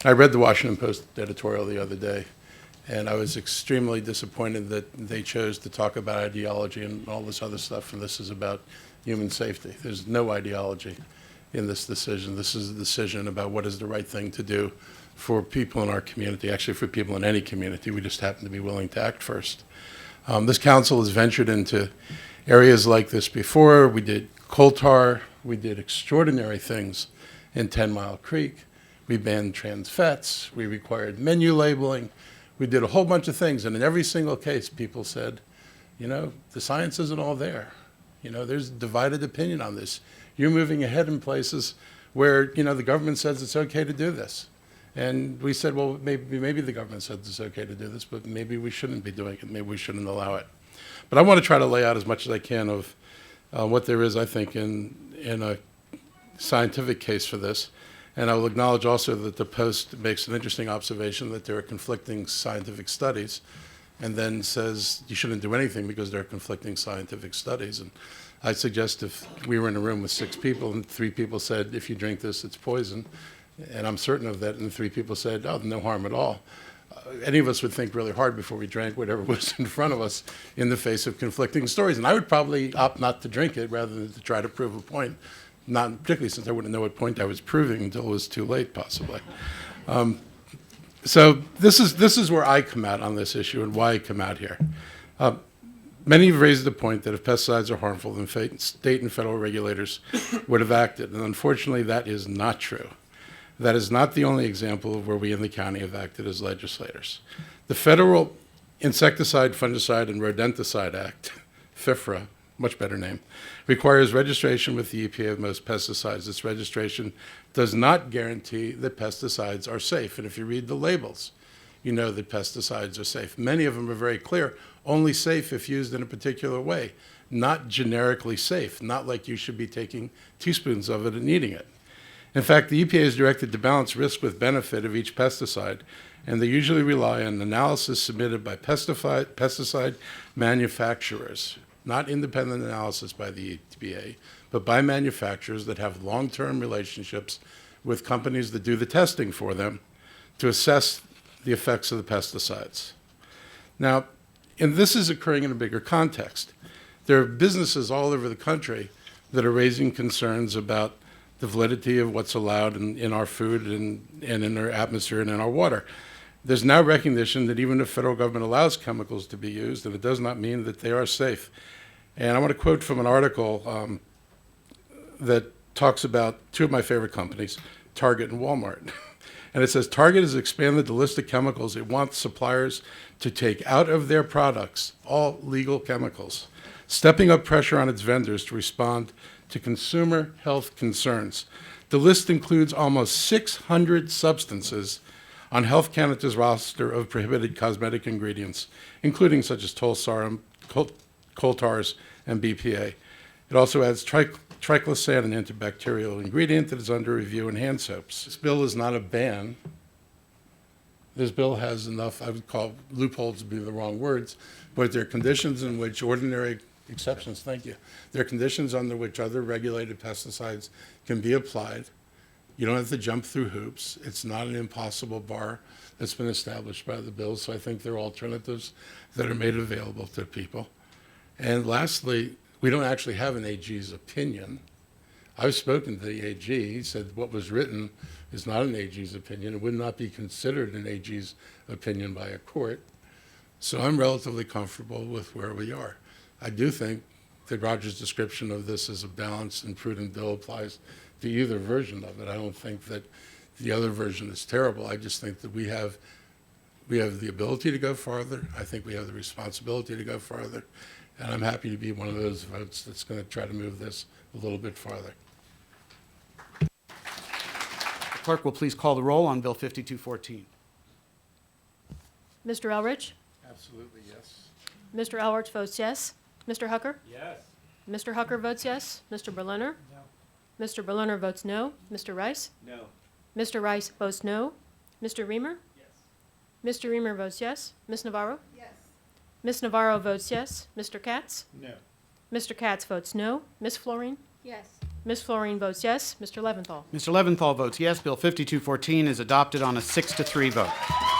I read the Washington Post editorial the other day, and I was extremely disappointed that they chose to talk about ideology and all this other stuff, and this is about human safety. There's no ideology in this decision. This is a decision about what is the right thing to do for people in our community, actually for people in any community. We just happen to be willing to act first. This council has ventured into areas like this before. We did coal tar. We did extraordinary things in 10 Mile Creek. We banned trans fats. We required menu labeling. We did a whole bunch of things. And in every single case, people said, you know, the science isn't all there. You know, there's divided opinion on this. You're moving ahead in places where, you know, the government says it's okay to do this. And we said, well, maybe the government says it's okay to do this, but maybe we shouldn't be doing it. Maybe we shouldn't allow it. But I want to try to lay out as much as I can of what there is, I think, in a scientific case for this. And I will acknowledge also that the Post makes an interesting observation that there are conflicting scientific studies, and then says you shouldn't do anything because there are conflicting scientific studies. And I suggest if we were in a room with 6 people and 3 people said, if you drink this, it's poison, and I'm certain of that, and 3 people said, oh, no harm at all, any of us would think really hard before we drank whatever was in front of us in the face of conflicting stories. And I would probably opt not to drink it rather than to try to prove a point, not particularly since I wouldn't know what point I was proving until it was too late, possibly. So this is where I come out on this issue and why I come out here. Many have raised the point that if pesticides are harmful, then state and federal regulators would have acted. And unfortunately, that is not true. That is not the only example of where we in the county have acted as legislators. The Federal Insecticide, Fungicide, and Rodenticide Act, FIFRA, much better name, requires registration with the EPA of most pesticides. This registration does not guarantee that pesticides are safe. And if you read the labels, you know that pesticides are safe. Many of them are very clear, only safe if used in a particular way, not generically safe, not like you should be taking teaspoons of it and eating it. In fact, the EPA is directed to balance risk with benefit of each pesticide, and they usually rely on analysis submitted by pesticide manufacturers, not independent analysis by the EPA, but by manufacturers that have long-term relationships with companies that do the testing for them to assess the effects of the pesticides. Now, and this is occurring in a bigger context. There are businesses all over the country that are raising concerns about the validity of what's allowed in our food and in our atmosphere and in our water. There's now recognition that even if federal government allows chemicals to be used, that it does not mean that they are safe. And I want to quote from an article that talks about 2 of my favorite companies, Target and Walmart. And it says, Target has expanded the list of chemicals it wants suppliers to take out of their products, all legal chemicals, stepping up pressure on its vendors to respond to consumer health concerns. The list includes almost 600 substances on Health Canada's roster of prohibited cosmetic ingredients, including such as tolsarum, coal tars, and BPA. It also adds triclosan, an antibacterial ingredient that is under review in hand soaps. This bill is not a ban. This bill has enough, I would call loopholes to be the wrong words, but there are conditions in which ordinary exceptions, thank you. There are conditions under which other regulated pesticides can be applied. You don't have to jump through hoops. It's not an impossible bar that's been established by the bill, so I think there are alternatives that are made available to people. And lastly, we don't actually have an AG's opinion. I've spoken to the AG. He said what was written is not an AG's opinion. It would not be considered an AG's opinion by a court. So I'm relatively comfortable with where we are. I do think that Roger's description of this as a balanced and prudent bill applies to either version of it. I don't think that the other version is terrible. I just think that we have the ability to go farther. I think we have the responsibility to go farther. And I'm happy to be one of those votes that's going to try to move this a little bit farther. The clerk will please call the roll on Bill 5214. Mr. Elrich? Absolutely, yes. Mr. Elrich votes yes. Mr. Hucker? Yes. Mr. Hucker votes yes. Mr. Berliner? No. Mr. Berliner votes no. Mr. Rice? No. Mr. Rice votes no. Mr. Reamer? Yes. Mr. Reamer votes yes. Ms. Navarro? Yes. Ms. Navarro votes yes. Mr. Katz? No. Mr. Katz votes no. Ms. Florine? Yes. Ms. Florine votes yes. Mr. Leventhal? Mr. Leventhal votes yes. Bill 5214 is adopted on a 6-3 vote.